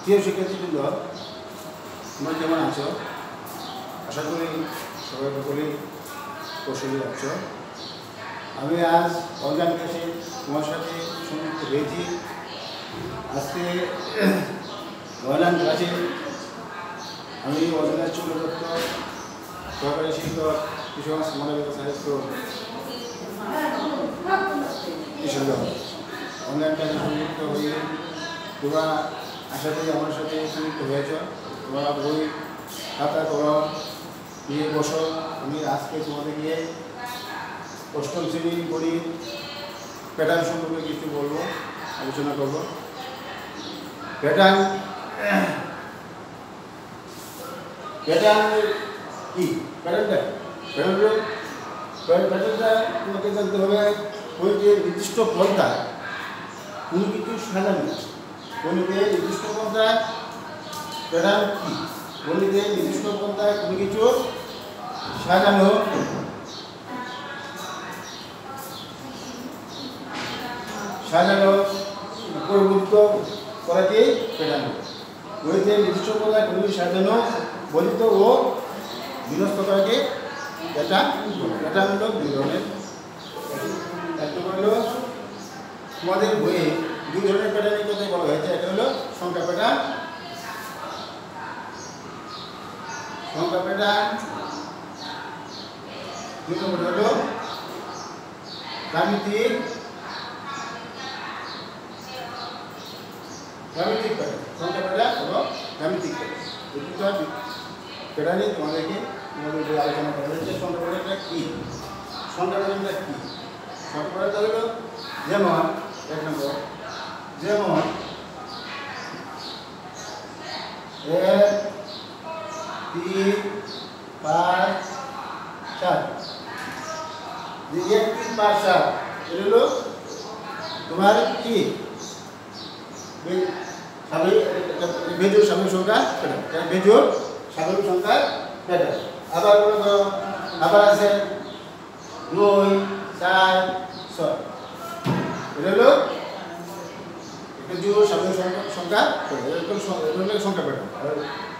প্রিয় শিক্ষার্থীবৃন্দ, তোমরা কেমন আছো? আশা করি সবাই সকলেই কৌশলী আছো। আমি আজ অনলাইন ক্লাসে তোমার সাথে সংযুক্ত হয়েছি। আজকে অনলাইন ক্লাসে আমি অজনা চক্রবর্ত সহকারী শিক্ষক কৃষক মানবিক সাহিত্য অনলাইন ক্লাসে সংযুক্ত হয়ে তোমরা আশা করি আমার সাথে সংযুক্ত হয়েছ। তোমরা বই খাতা কলম নিয়ে বসো। আমি আজকে তোমাদেরকে অষ্টম শ্রেণী বইয়ের প্যাটার্ন সম্পর্কে কিছু বলবো, আলোচনা করবো। প্যাটার্ন কি? প্যাটার্নটা তোমাকে জানতে হবে বইটির নির্দিষ্ট পর্দায় কোনো কিছু সাজানো। গণিতে নির্দিষ্ট পর্দায় প্যাটার্ন কি? গণিতে নির্দিষ্ট পর্দায় কোনো কিছু সাজানো উপরভুক্ত করাকে প্যাটার্ন। গণিতে নির্দিষ্ট পর্দায় কোনো কিছু সাজানো বলিত ও বিন্যস্ত করাকে প্যাটার্ন। প্যাটার্ন হলো দুই ধরনের। একটা হলো তোমাদের বইয়ে দুই ধরনের প্যাটার্নের কথা বলা হয়েছে। একটা হলো সংখ্যা প্যাটার্ন, দুই নম্বর হলো জ্যামিতিক প্যাটার্ন। সংখ্যা প্যাটার্ন এবং জ্যামিতিক প্যাটার্ন, এই দুটো প্যাটার্নই তোমাদেরকে বই আলোচনা করা হয়েছে। সংখ্যা প্যাটার্নটা কি? সংখ্যা প্যাটার্নটা কি? সংখ্যা প্যাটার্নটা হলো যেমন এক নম্বর, যেমন 1 3 5 7। 1 3 5 7 এটা হলো তোমার কি বেজোড় স্বাভাবিক সংখ্যা প্যাটার্ন। বেজোড় স্বাভাবিক সংখ্যার প্যাটার্ন। আবার আছে 2 4 6। এটা হলো একটা জোড় স্বাভাবিক সংখ্যা সংখ্যা প্যাটার্ন।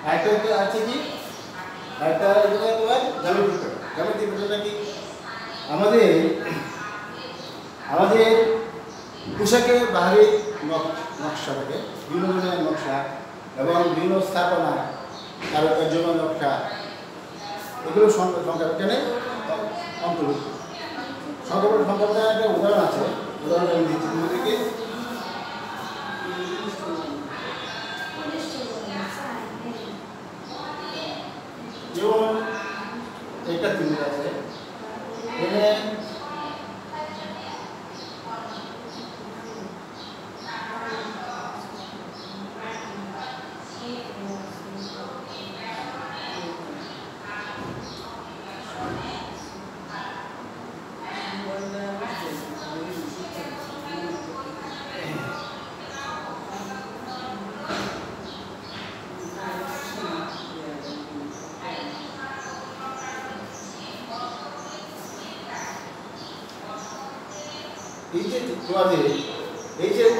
আরেকটা আছে কি? আরেকটা তোমার জ্যামিতিক প্যাটার্ন। জ্যামিতিক প্যাটার্নটা কি? আমাদের পোশাকের বাহারি নকশা থাকে, বিভিন্ন ধরনের নকশা এবং বিভিন্ন স্থাপনা, কারুকার্য নকশা, এগুলো সংখ্যা প্যাটার্নে অন্তর্ভুক্ত। সংখ্যা প্যাটার্নের একটা উদাহরণ আছে, উদাহরণ আমি দিচ্ছি তোমাদেরকে। যেমন একটা ত্রিভুজ আছে, এখানে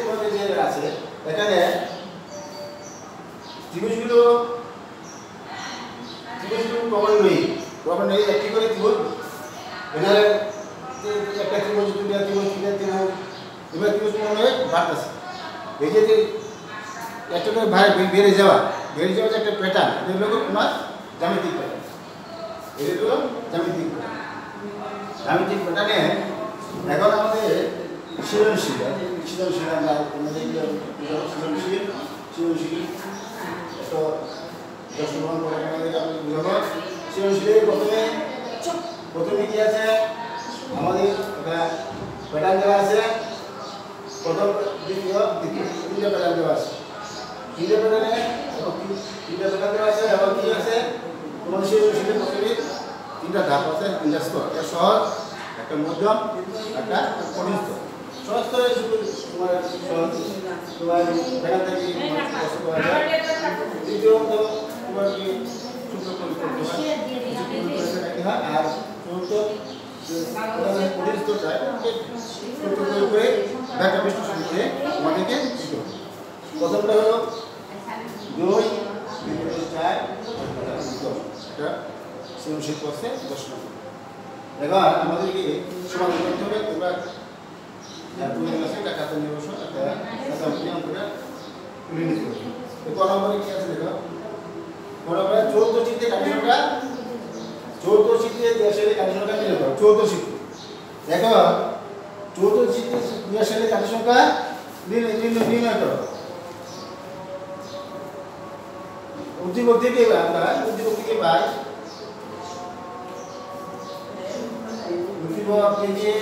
তোমাদের যে আছে এখানে ত্রিভুজগুলো প্রমাণ নেই একটি করে ত্রিভুজ। এখানে একটা ত্রিভুজ, দুটা ত্রিভুজ, তিনটা ত্রিভুজ, এবার ত্রিভুজ প্রমাণ হয়ে বাড়তেছে। এই যে একটা করে বেড়ে যাওয়া যে একটা প্যাটার্ন, এটা হলো তোমার জ্যামিতিক প্যাটার্ন। এটা হলো জ্যামিতিক প্যাটার্ন। জ্যামিতিক প্যাটার্নে এখন আমাদের সৃজনশীল আমরা সৃজনশীল একটা দর্শন করে বুঝাবো। সৃজনশীলের প্রথমে কি আছে? আমাদের একটা প্যাটার্ন দেওয়া আছে, প্রথম দ্বিতীয় তিনটা প্যাটার্ন দেওয়া আছে। তিনটা প্যাটার্ন দেওয়া আছে এবং কি আছে? তোমাদের সৃজনশীলের প্রথমে তিনটা ধাপ আছে, তিনটা স্তর। একটা সহজ, একটা মধ্যম, একটা কঠিন স্তর। সহজ স্তরে তোমার প্যাটার্ন থেকে কষ্ট করা যায়। দ্বিতীয়ত তোমার কি সূত্র প্রয়োগ করতে হয়, আর চতুর্থ কঠিন স্তরটা সূত্র প্রয়োগ করে ব্যাখ্যা বিশ্লেষণ করে তোমাদেরকে দিতে হবে। প্রথমটা হলো সৃজনশীল প্রশ্নে 10 নম্বর। এবার আমাদেরকে সমাধান করতে হবে। তোমরা প্রয়োজন আছে একটা খাতা নিয়ে বসো, একটা খাতা নিয়ে করে তুলে নিতে হবে। ক নম্বরে কি আছে দেখো, ক নম্বরে চৌদ্দ চিত্রে কাঠি সংখ্যা, চৌদ্দ চিত্রে দেশের কাঠি সংখ্যা নির্ণয় করো। চৌদ্দ চিত্রে দেখো, চৌদ্দ চিত্রে দেশের কাঠি সংখ্যা নির্ণয় করো। উদ্দীপক থেকে আমরা উদ্দীপক থেকে পাই, উদ্দীপক থেকে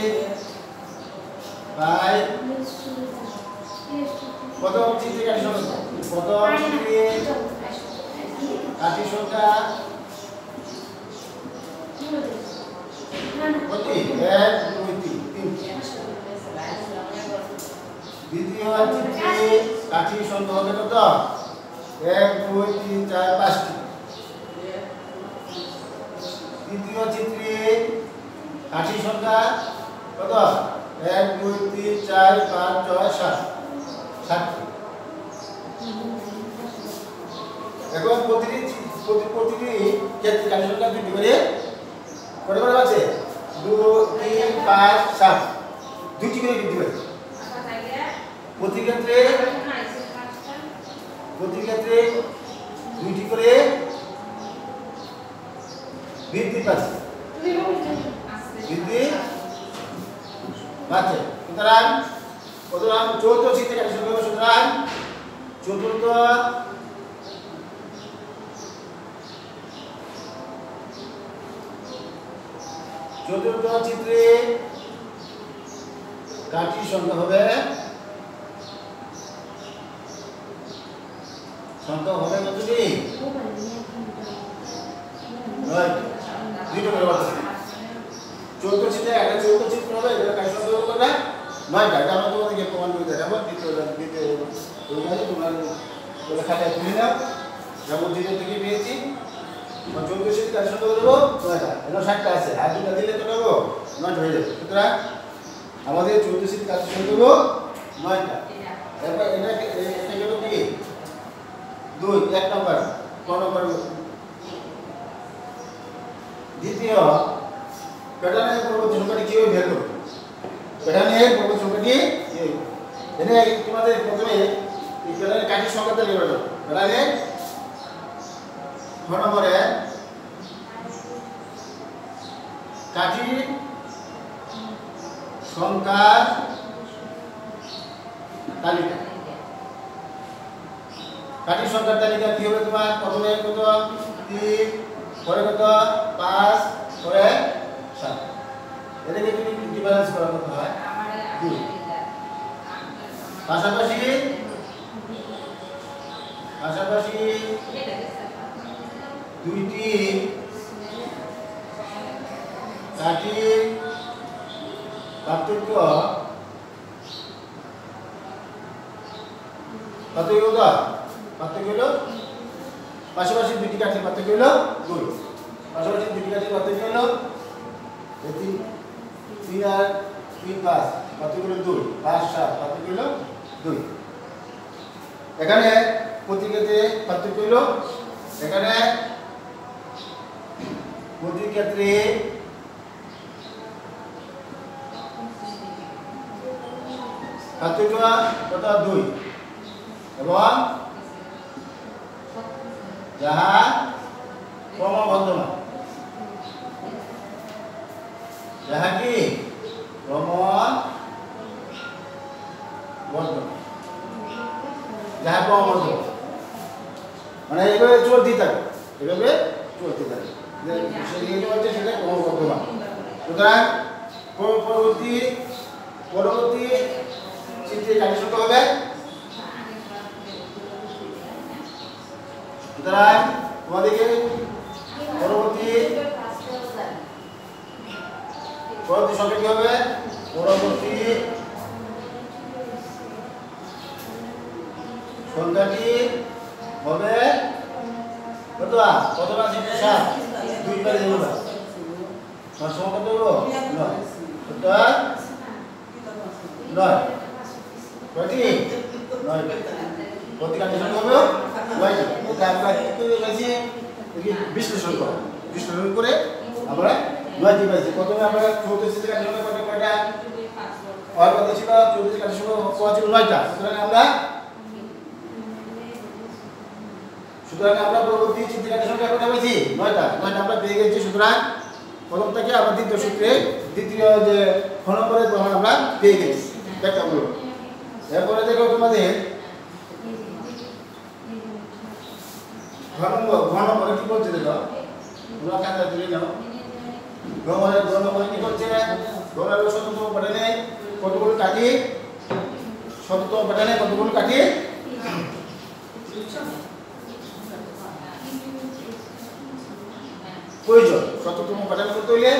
পাই প্রথম চিত্রে কাঠি সংখ্যা, প্রথম চিত্রে কাঠি সংখ্যা কত? 1 2 3 দ্বিতীয় চিত্রে কাঠি সংখ্যা হবে কত? 1 2 3 4 5টি। তৃতীয় চিত্রে কাঠি সংখ্যা কত? 1 2 3 4 5 6 7 7টি। এখন প্রতিটি ক্ষেত্রে কাঠি সংখ্যা বৃদ্ধি করে কত করে আছে? 2 3 5 7 দুটি করে বৃদ্ধি পাচ্ছে। প্রতি ক্ষেত্রে দুইটি করে বৃদ্ধি পাচ্ছে, বৃদ্ধি পাচ্ছে। সুতরাং চতুর্থ চিত্রে কাঠি সংখ্যা হবে, সুতরাং চতুর্থ চিত্রে কাঠি সংখ্যা হবে কতটি? 9টি। দুইটা করে বলতেছি। চতুর্থ চিত্রে একটা চতুর্থ চিত্র হবে, এটা কাঠি সংখ্যা হবে কত? 9টা। এটা আমরা তোমাদেরকে প্রমাণ করে দেখাবো। দ্বিতীয় তোমার বলে খাতায় তুলে নাও, যেমন দ্বিতীয় থেকে পেয়েছি। চতুর্থ চিত্রে কাঠি সংখ্যা দেবো 9টা, এটা 60টা আছে, আর দুটা দিলে তো নেবো 9টা হয়ে যাবে। সুতরাং আমাদের চতুর্থ চিত্রে কাঠি সংখ্যা দেবো 9টা। এরপর এটা গেল কি 2, 1 নম্বর। ক নম্বর? দ্বিতীয় প্যাটার্নের পরবর্তী সংখ্যাটি কিভাবে বের করব? প্যাটার্নের পরবর্তী সংখ্যাটি এখানে তোমাদের প্রথমে এই প্যাটার্নের কাঠি সংখ্যাটা বের করো। প্যাটার্নের ক নম্বরে কাঠি সংখ্যার তালিকা। কাঠি সংখ্যার তালিকা কি হবে তোমার? প্রথমে কত? 3, পরে কত? 5, পরে 7। এটাকে যদি ডিফারেন্স করা কত হয়? 2। পাশাপাশি দুইটি কাঠির পার্থক্য হলো পাশাপাশি দুইটি কাঠির পার্থক্য হলো 2। পাশাপাশি দুইটি কাঠির পার্থক্য হলো 3 আর 3 5 পার্থক্য হলো 2, 5 7 পার্থক্য হলো 2। এখানে প্রতি ক্ষেত্রে পার্থক্য হলো, এখানে প্রতি ক্ষেত্রে পার্থক্য কত? 2 এবং যাহা ক্রমবর্ধমান, যাহা কি ক্রমবর্ধমান, মানে এইভাবে চলতে থাকে, সেটা ক্রমবর্ধমান। সুতরাং পরবর্তী চিত্রে কাঠি সংখ্যা হবে। সুতরাং তোমাদেরকে পরবর্তী সংখ্যা কি হবে? পরবর্তী সংখ্যাটি হবে কত? কত আছে? 7। 2 বারে দেব না, সংখ্যা কত হলো? 9। সুতরাং 9 কয়টি? 9। প্রতি কাঠি সংখ্যা হবে 9টি। এটা আমরা কি করে গেছি? বিশ্লেষণ করো। বিশ্লেষণ করে আমরা 9টি পাইছি। প্রথমে আমরা 34 থেকে কাটার সংখ্যা কয়টা? আর কত ছিল? 34 কাটার সংখ্যা ছিল 9টা। সুতরাং আমরা পরবর্তী চিত্র কাটার সংখ্যা কয়টা পাইছি? 9টা আমরা পেয়ে গেছি। সুতরাং প্রথম থেকে আবার দ্বিতীয় সূত্রে দ্বিতীয় যে ঘন করে তখন আমরা পেয়ে গেছি ব্যাখ্যা করব। এরপরে দেখো তোমাদের ঘন করে কি বলছে দেখো, তোমরা খাতা তুলে নাও। ঘন করে কি বলছে? ঘনের শততম প্যাটার্নে কতগুলো কাটি? শততম প্যাটার্নে কতগুলো কাটি? প্রয়োজন। শততম প্যাটার্ন করতে হইলে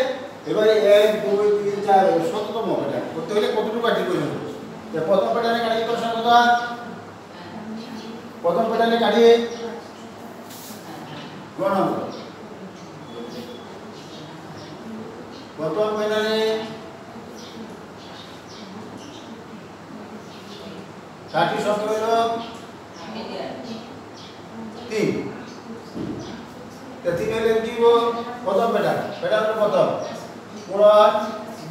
এবারে 1 2 3 4 শততম প্যাটার্ন করতে হইলে কতটুকু কাটি প্রয়োজন? প্রথম প্যাটার্নে কাটি কত সংখ্যা? প্রথম প্যাটার্নে কাটি গণনা। প্রথম প্যাটার্নে কাটি সংখ্যা হলো 3। তিন হলে কি হলো? প্রথম প্যাটার্ন প্রথম পুরান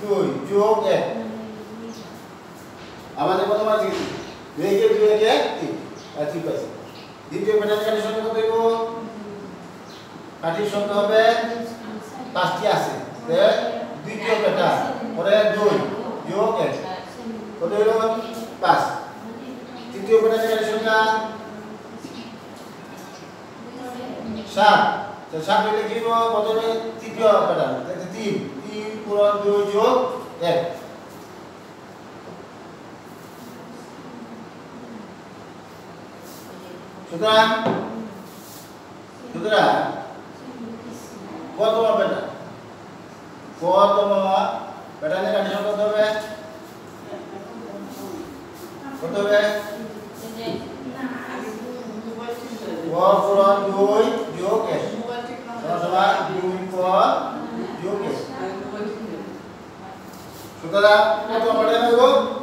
2 যোগ 1 আমাদের প্রথম আছে 2 কে 2 কে 3 আর 3 পাইছি। দ্বিতীয় প্যাটার্নে কাটির সংখ্যা কত হইব? কাটির সংখ্যা হবে 5টি আছে। দ্বিতীয় প্যাটার্ন পরে 2 যোগ 1 কত হইল? 5। তৃতীয় প্যাটার্নে কাটির সংখ্যা 7। 7 হইলে কি হইব? প্রথমে তৃতীয় প্যাটার্ন 3 পুরান 2 যোগ 1। সুতরাং প্রথম প্যাটার্নে কাটির সংখ্যা কত হবে? কত হবে? পুরান 2 যোগ 1 সমান 2 যোগ 1। সুতরাং প্রথম প্যাটার্নে হইব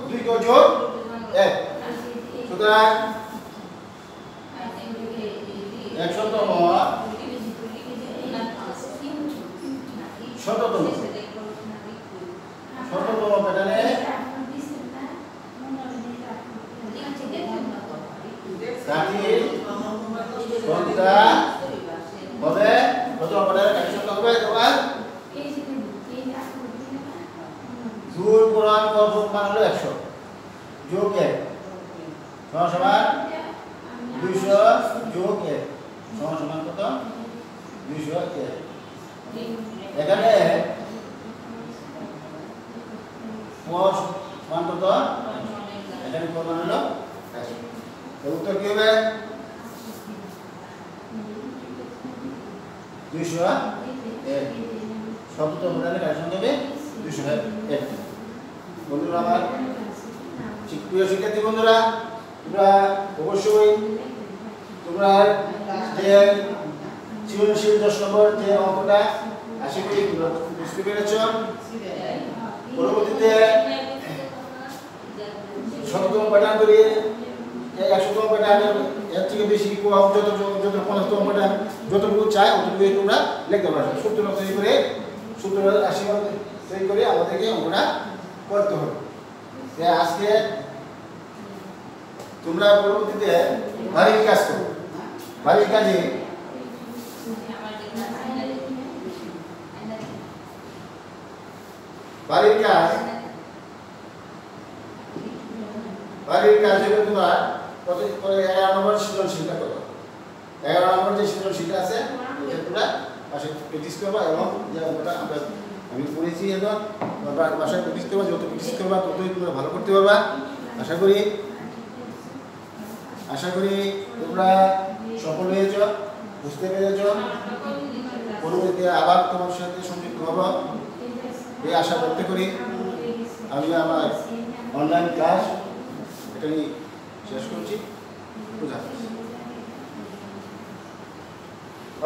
2 যোগ 1। সুতরাং 100তম প্যাটার্নে কাটির সংখ্যা হবে প্রথম প্যাটার্নে কাটির সংখ্যা হবে তোমার 2 পুরান মান হলো 100 যোগ 1 সমান 200 যোগ 1 সমান কত? 201। এখানে cos মান কত? এখানে cos মান হলো 100। উত্তর কি হবে? 201। শততম প্যাটার্নে কাটির সংখ্যা হবে 201। বন্ধুরা আমার প্রিয় শিক্ষার্থী বন্ধুরা, তোমরা অবশ্যই তোমরা যে সৃজনশীল 10 নম্বর যে অঙ্কটা আশা করি বুঝতে পেরেছ। পরবর্তীতে শততম প্যাটার্ন করে 100তম প্যাটার্ন এর থেকে বেশি যত 50তম প্যাটার্ন যতটুকু চাই অতটুকু তোমরা লিখতে পারো। সূত্র তৈরি করে সূত্র 80 তৈরি করে আমাদেরকে অঙ্কটা করতে হবে। আজকে তোমরা পরবর্তীতে বাড়ির কাজ করো। বাড়ির কাজে বাড়ির কাজ হলো তোমার কত করে 11 নম্বর সৃজনশীলটা করো। 11 নম্বর যে সৃজনশীলটা আছে এটা তোমরা পাশে প্র্যাকটিস করবা এবং যে অঙ্কটা আমি পড়েছি এখন বাসায় প্র্যাকটিস করবা। যত প্র্যাকটিস করবা ততই তোমরা ভালো করতে পারবা। আশা করি তোমরা সফল হয়েছ, বুঝতে পেরেছ। পরবর্তীতে আবার তোমার সাথে সংযুক্ত হব এই আশা করতে করি আমি আমার অনলাইন ক্লাস এখানে শেষ করছি। বুঝা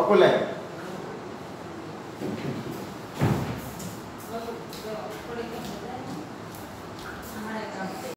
অপরলাইন